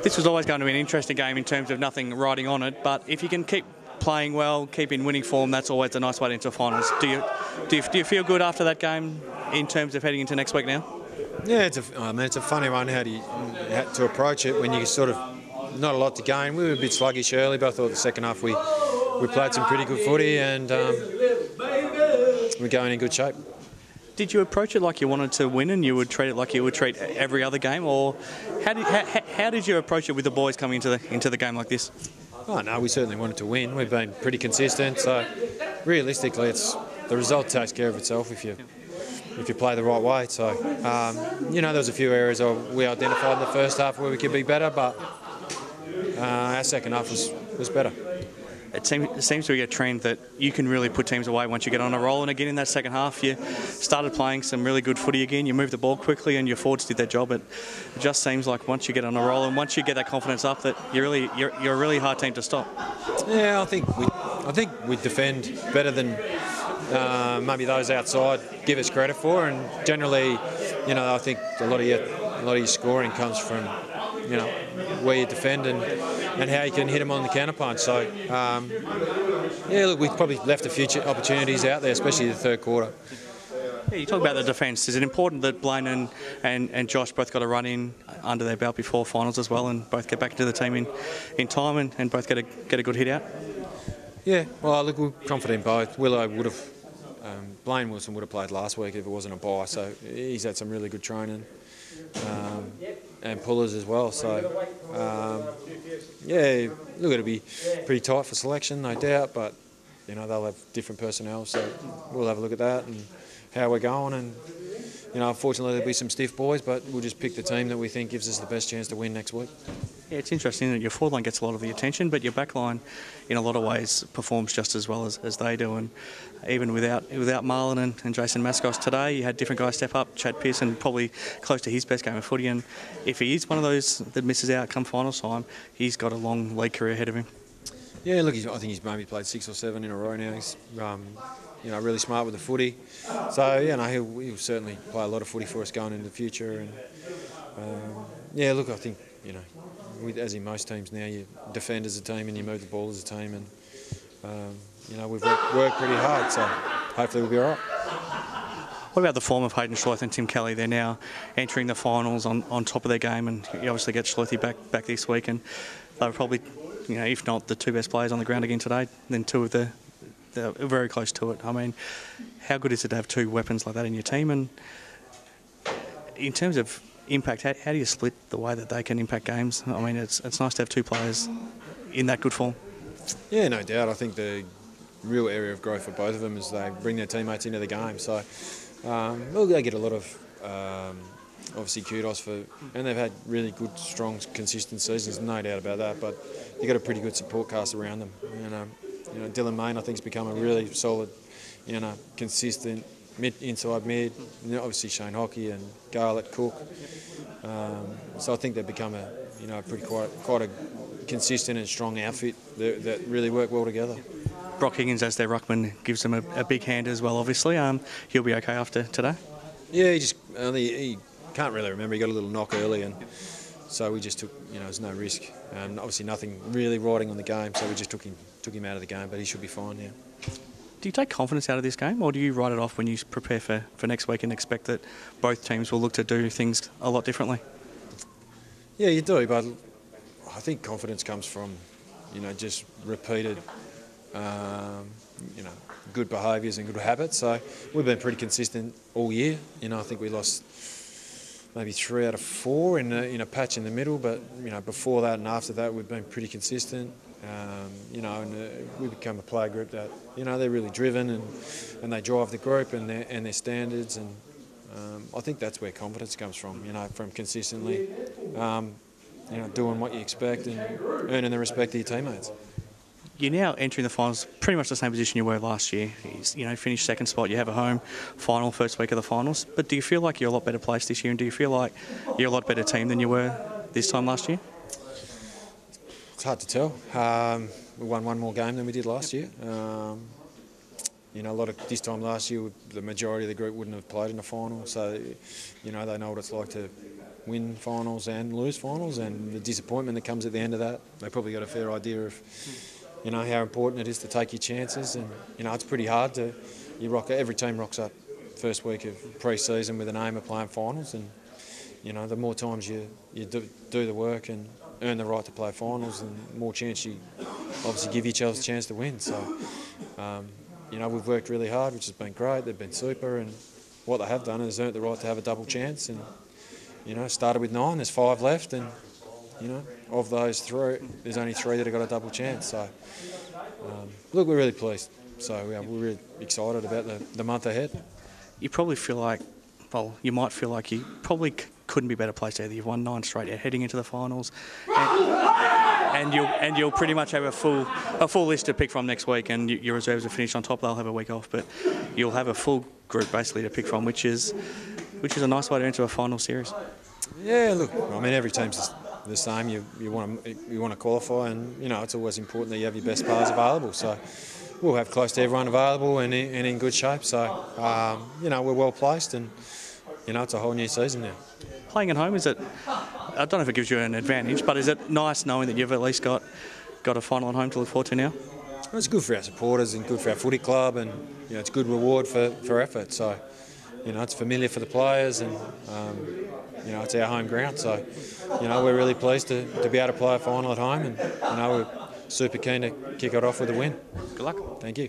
This was always going to be an interesting game in terms of nothing riding on it, but if you can keep playing well, keep in winning form, that's always a nice way into the finals. Do you feel good after that game in terms of heading into next week now? Yeah, it's a funny one how to approach it when you sort of not a lot to gain. We were a bit sluggish early, but I thought the second half we played some pretty good footy and we're going in good shape. Did you approach it like you wanted to win and you would treat it like you would treat every other game, or how did you approach it with the boys coming into the game like this? Oh no, we certainly wanted to win. We've been pretty consistent, so realistically, the result takes care of itself if you play the right way. So there was a few areas we identified in the first half where we could be better, but our second half was better. It seems to be a trend that you can really put teams away once you get on a roll. And again, in that second half, you started playing some really good footy again. You moved the ball quickly, and your forwards did their job. It just seems like once you get on a roll and once you get that confidence up, that you're a really hard team to stop. Yeah, I think we defend better than maybe those outside give us credit for. And generally, I think a lot of your scoring comes from where you defend and how you can hit them on the counterpunch. So, look, we've probably left a few opportunities out there, especially the third quarter. Yeah, you talk about the defence. Is it important that Blaine and Josh both got a run in under their belt before finals as well, and both get back into the team in time and both get a good hit out? Yeah, well, look, we're confident in both. Willow would have, Blaine Wilson would have played last week if it wasn't a bye, so he's had some really good training. And pullers as well, so look, it'll be pretty tight for selection, no doubt, but they'll have different personnel, so we'll have a look at that and how we're going. And unfortunately there'll be some stiff boys, but we'll just pick the team that we think gives us the best chance to win next week. Yeah, it's interesting that your forward line gets a lot of the attention, but your back line, in a lot of ways, performs just as well as they do. And even without Marlon and Jason Mascos today, you had different guys step up. Chad Pearson probably close to his best game of footy, and if he is one of those that misses out come finals time, he's got a long league career ahead of him. Yeah, look, I think he's maybe played 6 or 7 in a row now. He's really smart with the footy. So he'll certainly play a lot of footy for us going into the future. And look, I think as in most teams now, you defend as a team and you move the ball as a team, and we've worked pretty hard, so hopefully we'll be all right. What about the form of Hayden Schleith and Tim Kelly? They're now entering the finals on top of their game, and you obviously get Schleithy back this week, and they're probably, if not the two best players on the ground again today, then two of they're very close to it. I mean, how good is it to have two weapons like that in your team? And in terms of impact, how do you split the way that they can impact games? I mean, it's nice to have two players in that good form. Yeah, no doubt. I think the real area of growth for both of them is they bring their teammates into the game. So, they get a lot of obviously kudos for, and they've had really good, strong, consistent seasons. No doubt about that. But you've got a pretty good support cast around them. Dylan Main, I think, has become a really solid, consistent inside mid. Obviously Shane Hockey and Garlett Cook. So I think they've become quite a consistent and strong outfit that really work well together. Brock Higgins as their ruckman gives them a big hand as well, obviously. He'll be okay after today? Yeah, he can't really remember. He got a little knock early, and so we just took, there's no risk. Obviously nothing really riding on the game, so we just took him out of the game, but he should be fine now. Do you take confidence out of this game, or do you write it off when you prepare for next week and expect that both teams will look to do things a lot differently? Yeah, you do, but I think confidence comes from, just repeated, good behaviours and good habits. So we've been pretty consistent all year. I think we lost maybe 3 out of 4 in a patch in the middle, but before that and after that we've been pretty consistent. We become a player group that they're really driven and they drive the group and their standards, and I think that's where confidence comes from. From consistently doing what you expect and earning the respect of your teammates. You're now entering the finals, pretty much the same position you were last year. Finished second spot. You have a home final first week of the finals. But do you feel like you're a lot better placed this year, and do you feel like you're a lot better team than you were this time last year? It's hard to tell. We won one more game than we did last year. This time last year, the majority of the group wouldn't have played in the final, so they know what it's like to win finals and lose finals, and the disappointment that comes at the end of that. They probably got a fair idea of, you know, how important it is to take your chances, and you know it's pretty hard to. Every team rocks up first week of pre-season with an aim of playing finals, and you know the more times you do the work and earn the right to play finals, and more chance you obviously give yourselves a chance to win. So you know we've worked really hard, which has been great. They've been super, and what they have done is earned the right to have a double chance. And you know started with 9, there's 5 left, and you know of those 3, there's only 3 that have got a double chance. So look, we're really pleased. So we're really excited about the month ahead. You probably feel like, well, you might feel like you probably couldn't be better placed either. You've won 9 straight. You're heading into the finals, and you'll pretty much have a full list to pick from next week. And your reserves are finished on top. They'll have a week off, but you'll have a full group basically to pick from, which is a nice way to enter a final series. Yeah, look, I mean every team's the same. You want to qualify, and you know it's always important that you have your best players available. So we'll have close to everyone available and in good shape. So you know we're well placed, and you know it's a whole new season now. Playing at home, is it? I don't know if it gives you an advantage, but is it nice knowing that you've at least got a final at home to look forward to now? Well, it's good for our supporters and good for our footy club, and you know it's good reward for effort. So you know it's familiar for the players, and you know it's our home ground. So you know we're really pleased to be able to play a final at home, and you know we're super keen to kick it off with a win. Good luck. Thank you.